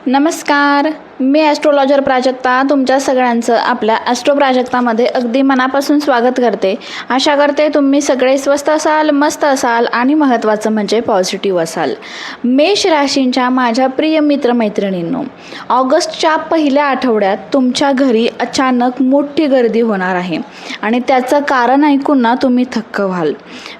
नमस्कार, मी ॲस्ट्रोलॉजर प्राजक्ता तुमच्या सगळ्यांचं आपल्या ॲस्ट्रो प्राजक्तामध्ये अगदी मनापासून स्वागत करते. आशा करते तुम्ही सगळे स्वस्त असाल, मस्त असाल आणि महत्त्वाचं म्हणजे पॉझिटिव्ह असाल. मेष राशींच्या माझ्या प्रिय मित्रमैत्रिणींनो, ऑगस्टच्या पहिल्या आठवड्यात तुमच्या घरी अचानक मोठी गर्दी होणार आहे आणि त्याचं कारण ऐकून ना तुम्ही थक्क व्हाल.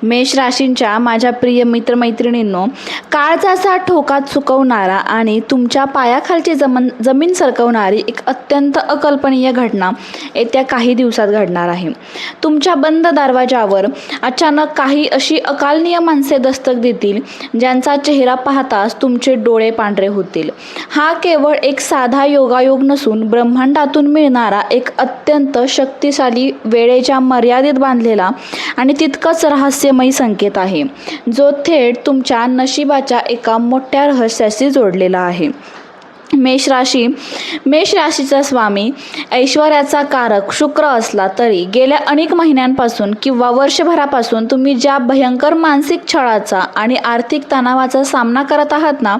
मेष राशींच्या माझ्या प्रिय मित्रमैत्रिणींनो, काळजाचा ठोका चुकवणारा आणि तुमच्या पायाखालची जमीन सरकवणारी एक अत्यंत अकल्पनीय घटना येत्या काही दिवसात घडणार आहे. तुमच्या बंद दरवाजावर अचानक काही अशी अकालनीय माणसे दस्तक देतील ज्यांचा चेहरा पाहताच तुमचे डोळे पांढरे होतील. हा केवळ एक साधा योगायोग नसून ब्रह्मांडातून मिळणारा एक अत्यंत शक्तिशाली, वेळेच्या मर्यादेत बांधलेला आणि तितकंच रहस्यमयी संकेत आहे, जो थेट तुमच्या नशिबाच्या एका मोठ्या रहस्याशी जोडलेला आहे. मेष राशीचा स्वामी ऐश्वर्याचा कारक शुक्र असला तरी गेल्या अनेक महिन्यांपासून किंवा वर्षभरापासून तुम्ही ज्या भयंकर मानसिक छळाचा आणि आर्थिक तणावाचा सामना करत आहात ना,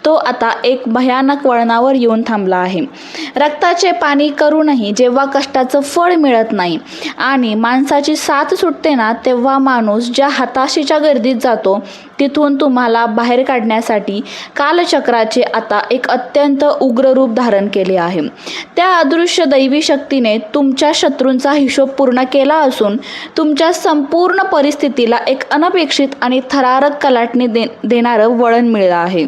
तो आता एक भयानक वळणावर येऊन थांबला आहे. रक्ताचे पाणी करूनही जेव्हा कष्टाचं फळ मिळत नाही आणि माणसाची साथ सुटते ना, तेव्हा माणूस ज्या हताशेच्या गर्दीत जातो, तिथून तुम्हाला बाहेर काढण्यासाठी कालचक्राचे आता एक अत्यंत उग्र रूप धारण केले आहे. त्या अदृश्य दैवी शक्तीने तुमच्या शत्रूंचा हिशोब पूर्ण केला असून तुमच्या संपूर्ण परिस्थितीला एक अनपेक्षित आणि थरारक कलाटणी देणारं वळण मिळालं आहे.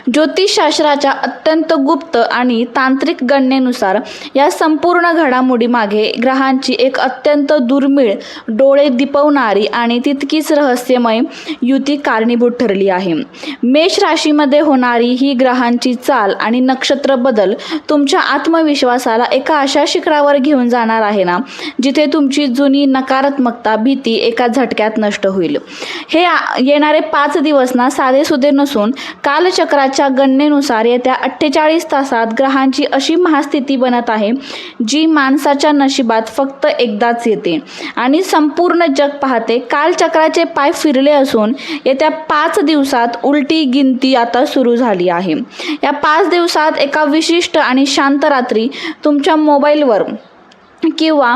ज्योतिषशास्त्राच्या अत्यंत गुप्त आणि तांत्रिक गणनेनुसार या संपूर्ण घडामोडीमागे ग्रहांची एक अत्यंत दुर्मिळ, डोळे दिपवणारी आणि तितकीच रहस्यमय युती कारणीभूत ठरली आहे. मेष राशीमध्ये होणारी ही ग्रहांची चाल आणि नक्षत्र बदल तुमच्या आत्मविश्वासाला एका अशा शिखरावर घेऊन जाणार आहे ना, जिथे तुमची जुनी नकारात्मकता, भीती एका झटक्यात नष्ट होईल. हे येणारे 5 दिवस ना साधेसुधे नसून कालचक्राच्या गणनेनुसार येत्या 48 तासात ग्रहांची अशी महास्थिती बनत आहे, जी माणसाच्या नशिबात फक्त एकदाच येते आणि संपूर्ण जग पाहते. कालचक्राचे पाय फिरले असून येत्या 5 दिवसात उलटी गिनती आता सुरू झाली आहे. या 5 दिवसात एका विशिष्ट आणि शांत रात्री तुमच्या मोबाईलवर किंवा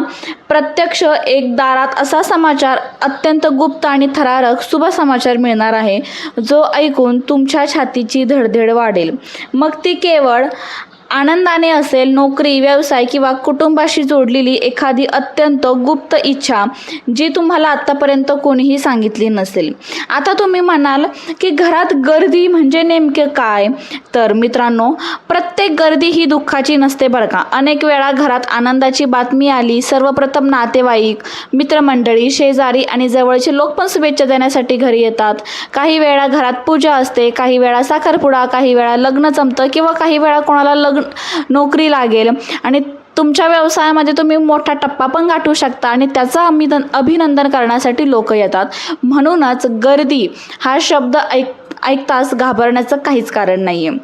प्रत्यक्ष एक दारात असा समाचार, अत्यंत गुप्त आणि थरारक शुभ समाचार मिळणार आहे, जो ऐकून तुमच्या छातीची धडधड वाढेल. मग ती केवळ आनंदाने असेल, नोकरी, व्यवसाय किंवा कुटुंबाशी जोडलेली एखादी अत्यंत गुप्त इच्छा, जी तुम्हाला आत्तापर्यंत कोणीही सांगितली नसेल. आता तुम्ही म्हणाल की घरात गर्दी म्हणजे नेमके काय? तर मित्रांनो, प्रत्येक गर्दी ही दुःखाची नसते बरं का. अनेक वेळा घरात आनंदाची बातमी आली, सर्वप्रथम नातेवाईक, मित्रमंडळी, शेजारी आणि जवळचे लोक पण शुभेच्छा देण्यासाठी घरी येतात. काही वेळा घरात पूजा असते, काही वेळा साखरपुडा, काही वेळा लग्न जमतं किंवा काही वेळा कोणाला नोकरी लागेल आणि तुमच्या व्यवसायामध्ये तुम्ही मोठा टप्पा पण गाठू शकता आणि त्याचं अभिनंदन करण्यासाठी लोक येतात. म्हणूनच गर्दी हा शब्द ऐकताच घाबरण्याचं काहीच कारण नाही आहे.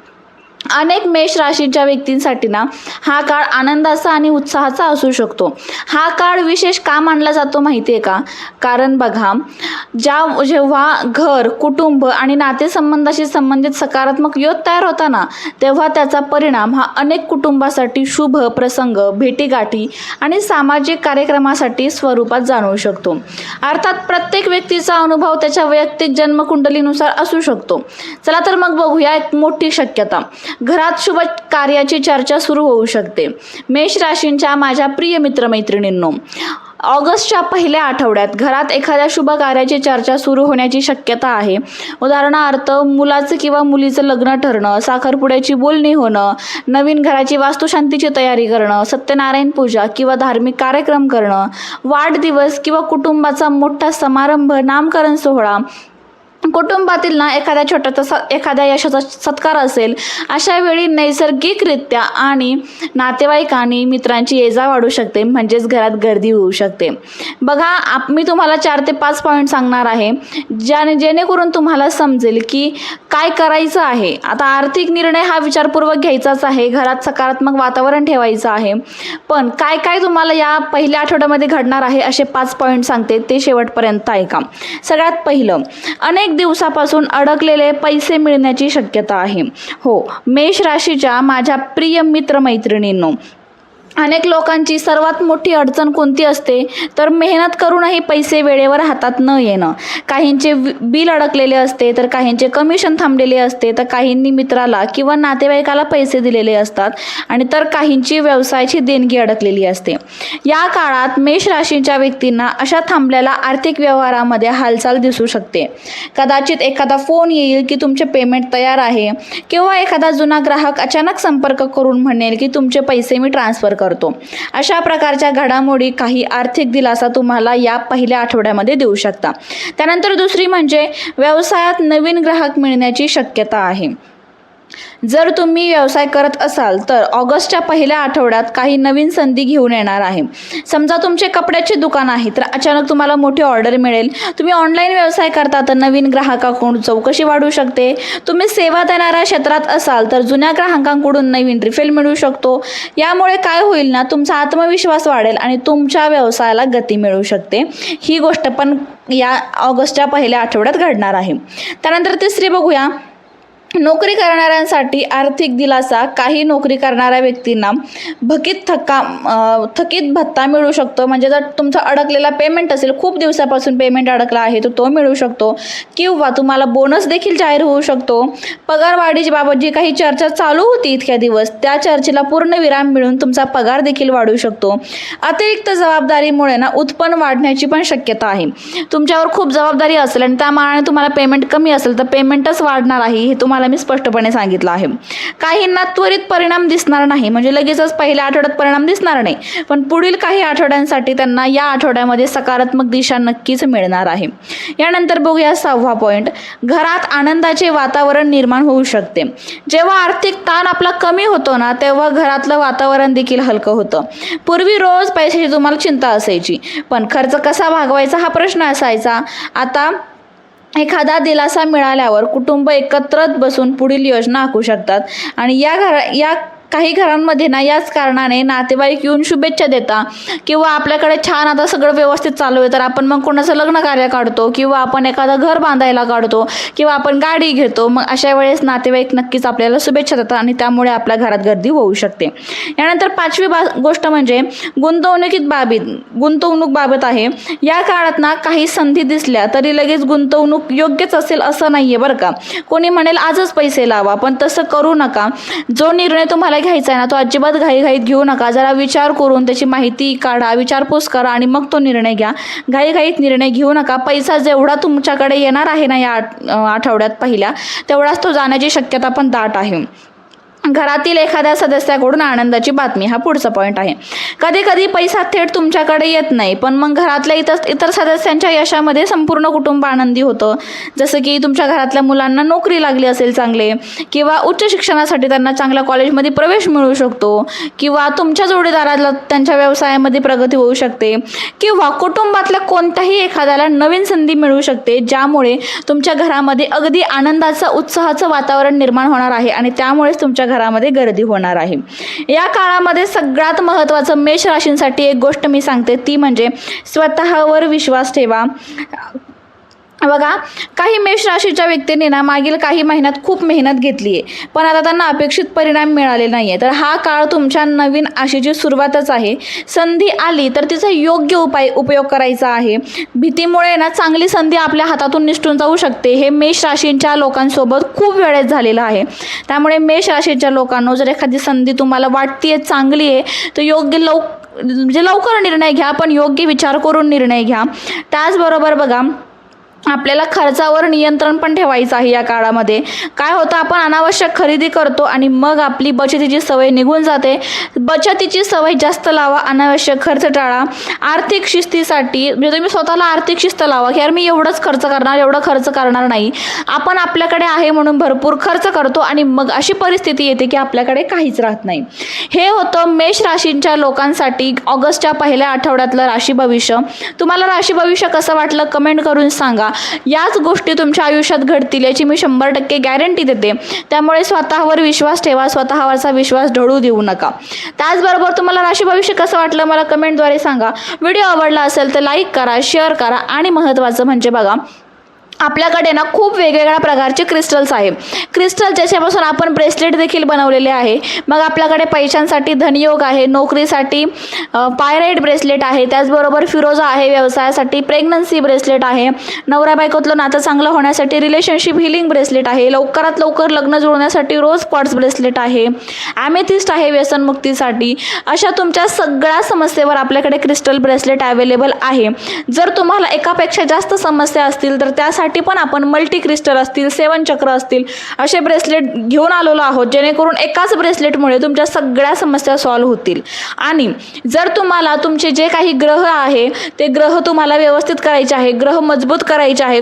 अनेक मेष राशीच्या व्यक्तींसाठी ना हा काळ आनंदाचा आणि उत्साहाचा असू शकतो. हा काळ विशेष का मानला जातो माहिती आहे का? कारण बघा, जेव्हा घर, कुटुंब आणि नातेसंबंधाशी संबंधित सकारात्मक योग तयार होता ना, तेव्हा त्याचा परिणाम हा अनेक कुटुंबासाठी शुभ प्रसंग, भेटीगाठी आणि सामाजिक कार्यक्रमासाठी स्वरूपात जाणवू शकतो. अर्थात प्रत्येक व्यक्तीचा अनुभव त्याच्या वैयक्तिक जन्मकुंडलीनुसार असू शकतो. चला तर मग बघूया एक मोठी शक्यता. घरात शुभ कार्याची चर्चा सुरू होऊ शकते. मेष राशींच्या माझ्या प्रिय मित्रमैत्रिणींनो, ऑगस्टच्या पहिल्या आठवड्यात घरात एखाद्या शुभ कार्याची चर्चा सुरू होण्याची शक्यता आहे. उदाहरणार्थ, मुलाचं किंवा मुलीचं लग्न ठरणं, साखरपुड्याची बोलणी होणं, नवीन घराची वास्तुशांतीची तयारी करणं, सत्यनारायण पूजा किंवा धार्मिक कार्यक्रम करणं, वाढदिवस किंवा कुटुंबाचा मोठा समारंभ, नामकरण सोहळा, कुटुंबातील ना एखाद्या यशाचा सत्कार असेल. अशा वेळी नैसर्गिकरित्या आणि नातेवाईकांनी, मित्रांची ये-जा वाढू शकते, म्हणजेच घरात गर्दी होऊ शकते. बघा, मी तुम्हाला 4 ते 5 पॉईंट सांगणार आहे, जेणेकरून तुम्हाला समजेल की काय करायचं आहे. आता आर्थिक निर्णय हा विचारपूर्वक घ्यायचाच आहे, घरात सकारात्मक वातावरण ठेवायचं आहे, पण काय काय तुम्हाला या पहिल्या आठवड्यामध्ये घडणार आहे असे 5 पॉईंट सांगते, ते शेवटपर्यंत ऐका. सगळ्यात पहिलं, अनेक अनेक दिवसापासून अडकलेले पैसे मिळण्याची शक्यता आहे. हो, मेष राशीच्या माझ्या प्रिय मित्रमैत्रिणींनो, अनेक लोकांची सर्वात मोठी अडचण कोणती असते तर मेहनत करूनही पैसे वेळेवर हातात न येणं. काहींचे बिल अडकलेले असते, तर काहींचे कमिशन थांबलेले असते, तर काहींनी मित्राला किंवा नातेवाईकाला पैसे दिलेले असतात आणि तर काहींची व्यवसायाची देणगी अडकलेली असते. या काळात मेष राशीच्या व्यक्तींना अशा थांबलेल्या आर्थिक व्यवहारामध्ये हालचाल दिसू शकते. कदाचित एखादा फोन येईल की तुमचे पेमेंट तयार आहे, किंवा एखादा जुना ग्राहक अचानक संपर्क करून म्हणेल की तुमचे पैसे मी ट्रान्सफर करतो. अशा प्रकारच्या घडामोडी काही आर्थिक दिलासा तुम्हाला या पहिल्या आठवड्यामध्ये देऊ शकता. त्यानंतर दुसरी म्हणजे व्यवसायात नवीन ग्राहक मिळण्याची शक्यता आहे. जर तुम्ही व्यवसाय करत असाल तर ऑगस्टच्या पहिल्या आठवड्यात काही नवीन संधी घेऊन येणार आहे. समजा तुमचे कपड्याचे दुकान आहे तर अचानक तुम्हाला मोठी ऑर्डर मिळेल. तुम्ही ऑनलाईन व्यवसाय करता तर नवीन ग्राहकाकडून चौकशी वाढू शकते. तुम्ही सेवा देणाऱ्या क्षेत्रात असाल तर जुन्या ग्राहकांकडून नवीन रिफिल मिळू शकतो. यामुळे काय होईल ना, तुमचा आत्मविश्वास वाढेल आणि तुमच्या व्यवसायाला गती मिळू शकते. ही गोष्ट पण या ऑगस्टच्या पहिल्या आठवड्यात घडणार आहे. त्यानंतर तिसरी बघूया, नोकरी करणाऱ्यांसाठी आर्थिक दिलासा. काही नोकरी करणाऱ्या व्यक्तींना थकीत भत्ता मिळू शकतो. म्हणजे जर तुमचा अडकलेला पेमेंट असेल, खूप दिवसापासून पेमेंट अडकला आहे तर तो मिळू शकतो, किंवा तुम्हाला बोनस देखील जाहीर होऊ शकतो. पगारवाढीची बाबत जी काही चर्चा चालू होती इतक्या दिवस, त्या चर्चेला पूर्ण विराम मिळून तुमचा पगार देखील वाढू शकतो. अतिरिक्त जबाबदारीमुळे ना उत्पन्न वाढण्याची पण शक्यता आहे. तुमच्यावर खूप जबाबदारी असेल आणि त्या मानाने तुम्हाला पेमेंट कमी असेल तर पेमेंटच वाढणार आहे, हे तुम्हाला मी स्पष्टपणे सांगितलं आहे. काहींना त्वरित परिणाम दिसणार नाही, म्हणजे लगेचच पहिल्या आठवड्यात परिणाम दिसणार नाही, पण पुढील काही आठवड्यांसाठी त्यांना या आठवड्यामध्ये सकारात्मक दिशा नक्कीच मिळणार आहे. यानंतर बघूया 6वा पॉईंट, घरात आनंदाचे वातावरण निर्माण होऊ शकते. जेव्हा आर्थिक ताण आपला कमी होतो ना, तेव्हा घरातलं वातावरण देखील हलकं होतं. पूर्वी रोज पैशाची तुम्हाला चिंता असायची, पण खर्च कसा भागवायचा हा प्रश्न असायचा. आता एखादा दिलासा मिळाल्यावर कुटुंब एकत्र बसून पुढील योजना आखू शकतात. आणि या काही घरांमध्ये ना याच कारणाने नातेवाईक येऊन शुभेच्छा देतात, किंवा आपल्याकडे छान आता सगळं व्यवस्थित चालू आहे तर आपण मग कोणाचं लग्न कार्य काढतो, किंवा आपण एखादं घर बांधायला काढतो, किंवा आपण गाडी घेतो. मग अशा वेळेस नातेवाईक नक्कीच आपल्याला शुभेच्छा देतात आणि त्यामुळे आपल्या घरात गर्दी होऊ शकते. यानंतर 5वी गोष्ट म्हणजे गुंतवणूक बाबत आहे. या काळात ना काही संधी दिसल्या तरी लगेच गुंतवणूक योग्यच असेल असं नाहीये बरं का. कोणी म्हणेल आजच पैसे लावा, पण तसं करू नका. जो निर्णय तुम्हाला घ्यायचा आहे ना, तो अजिबात घाईघाईत घेऊ नका. जरा विचार करून त्याची माहिती काढा, विचारपूस करा आणि मग तो निर्णय घ्या. घाईघाईत निर्णय घेऊ नका. पैसा जेवढा तुमच्याकडे येणार आहे ना या आठवड्यात पहिल्या, तेवढाच तो जाण्याची शक्यता पण दाट आहे. घरातील एखाद्या सदस्याकडून आनंदाची बातमी, हा पुढचा पॉईंट आहे. कधी कधी पैसा थेट तुमच्याकडे येत नाही, पण मग घरातल्या इतर सदस्यांच्या यशामध्ये संपूर्ण कुटुंब आनंदी होतं. जसं की तुमच्या घरातल्या मुलांना नोकरी लागली असेल चांगले, किंवा उच्च शिक्षणासाठी त्यांना चांगल्या कॉलेजमध्ये प्रवेश मिळू शकतो, किंवा तुमच्या जोडीदाराला त्यांच्या व्यवसायामध्ये प्रगती होऊ शकते, किंवा कुटुंबातल्या कोणत्याही एखाद्याला नवीन संधी मिळू शकते, ज्यामुळे तुमच्या घरामध्ये अगदी आनंदाचं उत्साहाचं वातावरण निर्माण होणार आहे आणि त्यामुळेच तुमच्या घरामध्ये गर्दी होणार आहे. या काळामध्ये सगळ्यात महत्त्वाचं मेष राशींसाठी एक गोष्ट मी सांगते, ती म्हणजे स्वतःवर विश्वास ठेवा. बघा, काही मेष राशीच्या व्यक्तींनी ना मागील काही महिन्यात खूप मेहनत घेतली आहे, पण आता त्यांना अपेक्षित परिणाम मिळाले नाही आहे. तर हा काळ तुमच्या नवीन आशेची सुरुवातच आहे. संधी आली तर तिचा योग्य उपयोग करायचा आहे. भीतीमुळे ना चांगली संधी आपल्या हातातून निसटून जाऊ शकते. हे मेष राशींच्या लोकांसोबत खूप वेळेस झालेलं आहे. त्यामुळे मेष राशीच्या लोकांना जर एखादी संधी तुम्हाला वाटते चांगली आहे तर लवकर निर्णय घ्या, पण योग्य विचार करून निर्णय घ्या. त्याचबरोबर बघा, आपल्याला खर्चावर नियंत्रण पण ठेवायचं आहे. या काळामध्ये काय होतं, आपण अनावश्यक खरेदी करतो आणि मग आपली बचतीची सवय निघून जाते. बचतीची सवय जास्त लावा, अनावश्यक खर्च टाळा. आर्थिक शिस्तीसाठी म्हणजे तुम्ही स्वतःला आर्थिक शिस्त लावा की यार मी एवढं खर्च करणार नाही. आपण आपल्याकडे आहे म्हणून भरपूर खर्च करतो आणि मग अशी परिस्थिती येते की आपल्याकडे काहीच राहत नाही. हे होतं मेष राशींच्या लोकांसाठी ऑगस्टच्या पहिल्या आठवड्यातलं राशी भविष्य. तुम्हाला राशी भविष्य कसं वाटलं कमेंट करून सांगा. याच गोष्टी तुमच्या आयुष्यात घडतील याची मी 100% गॅरंटी देते. त्यामुळे स्वतःवर विश्वास ठेवा, स्वतःवरचा विश्वास ढळू देऊ नका. त्याचबरोबर तुम्हाला राशी भविष्य कसं वाटलं मला कमेंटद्वारे सांगा. व्हिडिओ आवडला असेल तर लाईक करा, शेअर करा आणि महत्त्वाचं म्हणजे बघा, आपल्याकडे ना खूप वेगवेगळ्या प्रकारचे क्रिस्टल्स आहे. क्रिस्टल ज्याच्यापासून आपण ब्रेसलेट देखील बनवलेले आहे. मग आपल्याकडे पैशांसाठी धनयोग आहे, नोकरीसाठी पायराईट ब्रेसलेट आहे, त्याचबरोबर फिरोजा आहे, व्यवसायासाठी प्रेग्नन्सी ब्रेसलेट आहे, नवरा बायकोतलं नातं चांगलं होण्यासाठी रिलेशनशिप हिलिंग ब्रेसलेट आहे, लवकरात लवकर लग्न जुळण्यासाठी रोज क्वार्ट्ज ब्रेसलेट आहे, ॲमेथिस्ट आहे व्यसनमुक्तीसाठी. अशा तुमच्या सगळ्या समस्येवर आपल्याकडे क्रिस्टल ब्रेसलेट अवेलेबल आहे. जर तुम्हाला एकापेक्षा जास्त समस्या असतील तर त्यासाठी पण आपण मल्टी क्रिस्टल असतील, 7 चक्र असतील असे ब्रेसलेट घेऊन आलेलो आहोत, जेणेकरून एकाच ब्रेसलेटमुळे तुमच्या सगळ्या समस्या सॉल्व्ह होतील. आणि जर तुम्हाला तुमचे जे काही ग्रह आहे ते ग्रह तुम्हाला व्यवस्थित करायचे आहे, ग्रह मजबूत करायचे आहे,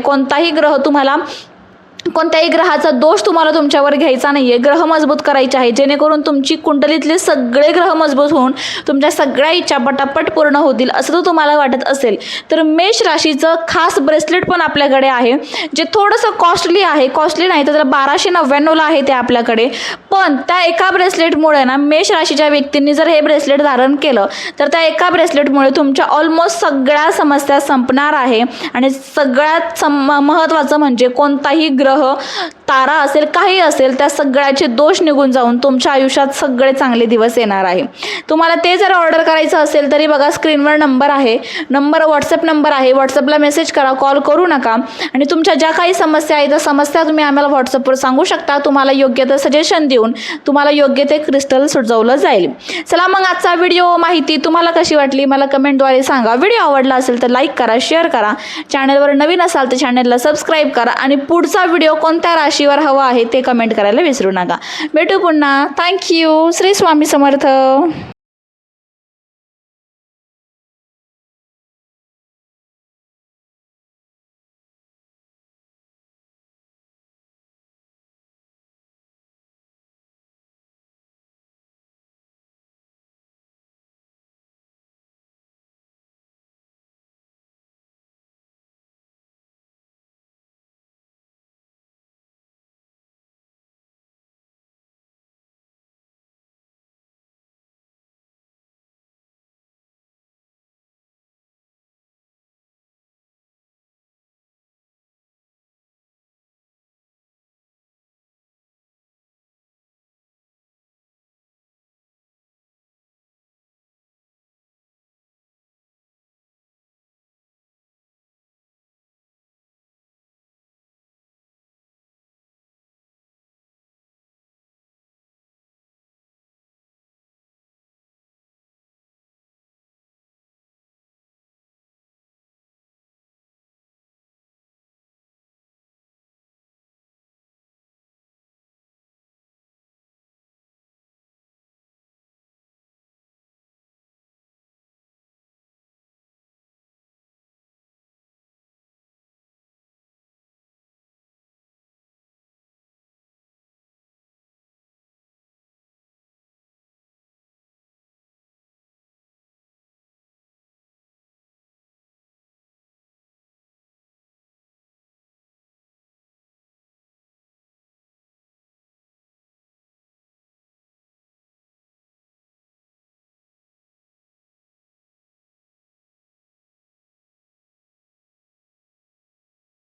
कोणत्याही ग्रहाचा दोष तुम्हाला तुमच्यावर घ्यायचा नाही आहे, ग्रह मजबूत करायचे आहे, जेणेकरून तुमची कुंडलीतले सगळे ग्रह मजबूत होऊन तुमच्या सगळ्या इच्छा पटापट पूर्ण होतील असं जर तुम्हाला वाटत असेल तर मेष राशीचं खास ब्रेसलेट पण आपल्याकडे आहे, जे थोडंसं कॉस्टली आहे. कॉस्टली नाही तर त्याला 1299ला आहे ते आपल्याकडे. पण त्या एका ब्रेसलेटमुळे ना मेष राशीच्या व्यक्तींनी जर हे ब्रेसलेट धारण केलं तर त्या एका ब्रेसलेटमुळे तुमच्या ऑलमोस्ट सगळ्या समस्या संपणार आहे. आणि सगळ्यात महत्त्वाचं म्हणजे कोणताही ग्रह, तारा असेल, काही असेल, त्या सगळ्याचे दोष निघून जाऊन तुमच्या आयुष्यात सगळे चांगले दिवस येणार आहे. तुम्हाला ते जर ऑर्डर करायचं असेल तरी बघा स्क्रीनवर नंबर आहे, व्हॉट्सअप नंबर आहे, व्हॉट्सअपला मेसेज करा, कॉल करू नका. आणि तुमच्या ज्या काही समस्या आहेत त्या समस्या तुम्ही आम्हाला व्हॉट्सअपवर सांगू शकता. तुम्हाला योग्य ते सजेशन देऊन तुम्हाला योग्य ते क्रिस्टल सुचवलं जाईल. चला मग आजचा व्हिडिओ माहिती तुम्हाला कशी वाटली मला कमेंटद्वारे सांगा. व्हिडिओ आवडला असेल तर लाईक करा, शेअर करा, चॅनलवर नवीन असाल तर चॅनलला सबस्क्राईब करा आणि पुढचा व्हिडिओ कोणत्या राशीवर हवा आहे ते कमेंट करायला विसरू नका. भेटू पुन्हा. थँक्यू. श्री स्वामी समर्थ.